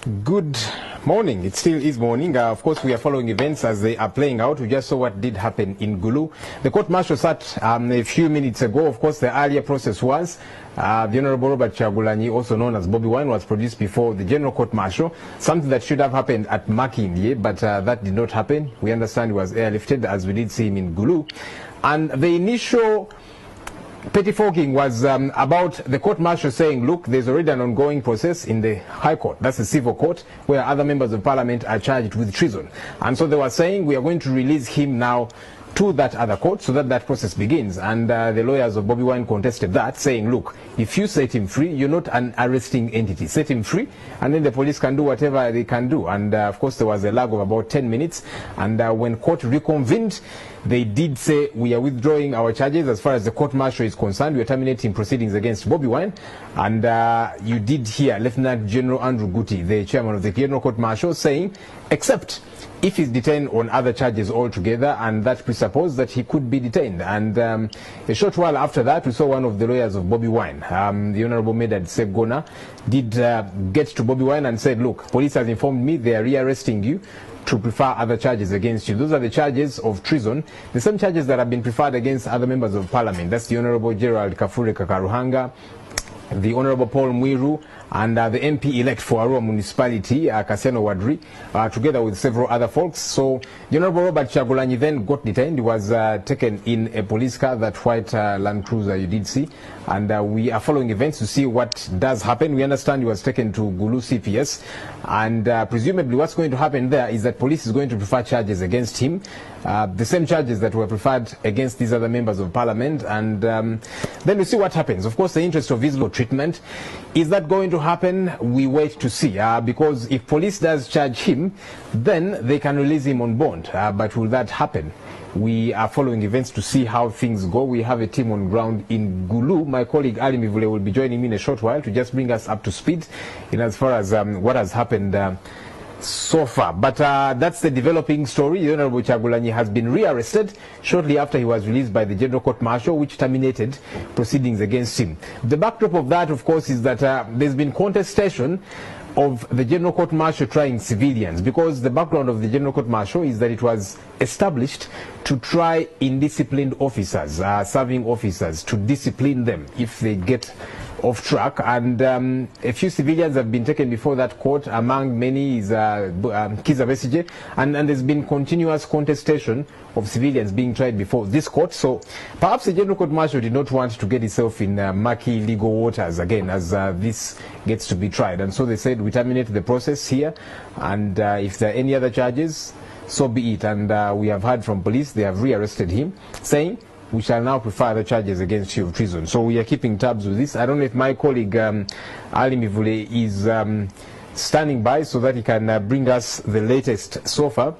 Good morning. It still is morning. Of course, we are following events as they are playing out. We just saw what did happen in Gulu. The court-martial sat a few minutes ago. Of course, the earlier process was the Honorable Robert Kyagulanyi, also known as Bobby Wine, was produced before the General Court-Martial, something that should have happened at Makindye, but that did not happen. We understand he was airlifted, as we did see him in Gulu. And the initial pettifogging was about the court-martial saying, look, there's already an ongoing process in the High Court, that's the civil court, where other members of parliament are charged with treason. And so they were saying, we are going to release him now to that other court so that that process begins. And the lawyers of Bobby Wine contested that, saying, look, if you set him free, you're not an arresting entity. Set him free, and then the police can do whatever they can do. And of course, there was a lag of about 10 minutes. And when court reconvened, they did say, we are withdrawing our charges as far as the court-martial is concerned. We are terminating proceedings against Bobby Wine. And you did hear Lieutenant General Andrew Guti, the chairman of the General Court-Martial, saying, except if he's detained on other charges altogether, and that presupposed that he could be detained. And a short while after that, we saw one of the lawyers of Bobby Wine, the Honorable Medad Segona, did get to Bobby Wine and said, look, police has informed me they are rearresting you to prefer other charges against you. Those are the charges of treason, the same charges that have been preferred against other members of parliament. That's the Honorable Gerald Kafure Kakaruhanga, the Honorable Paul Mwiru, and the MP-elect for Arua Municipality, Kaseno Wadri, together with several other folks. So the Honorable Robert Kyagulanyi then got detained. He was taken in a police car, that white Land Cruiser you did see. And we are following events to see what does happen. We understand he was taken to Gulu CPS. And presumably what's going to happen there is that police is going to prefer charges against him, the same charges that were preferred against these other members of parliament. And then we see what happens. Of course, the interest of his law treatment, is that going to happen? We wait to see, because if police does charge him, then they can release him on bond. But will that happen? We are following events to see how things go. We have a team on ground in Gulu. My colleague Ali Mivule will be joining me in a short while to just bring us up to speed in as far as what has happened so far. But that's the developing story. The Honorable Kyagulanyi has been rearrested shortly after he was released by the General Court-Martial, which terminated proceedings against him. The backdrop of that, of course, is that there's been contestation of the General Court-Martial trying civilians, because the background of the General Court-Martial is that it was established to try indisciplined officers, serving officers, to discipline them if they get off track. And a few civilians have been taken before that court. Among many is Kiza Besije, and there's been continuous contestation of civilians being tried before this court. So perhaps the General Court-Martial did not want to get itself in murky legal waters again as this gets to be tried. And so they said, we terminate the process here, and if there are any other charges, so be it. And we have heard from police, they have rearrested him, saying, we shall now prefer the charges against you of treason. So we are keeping tabs with this. I don't know if my colleague Ali Mivule is standing by so that he can bring us the latest so far.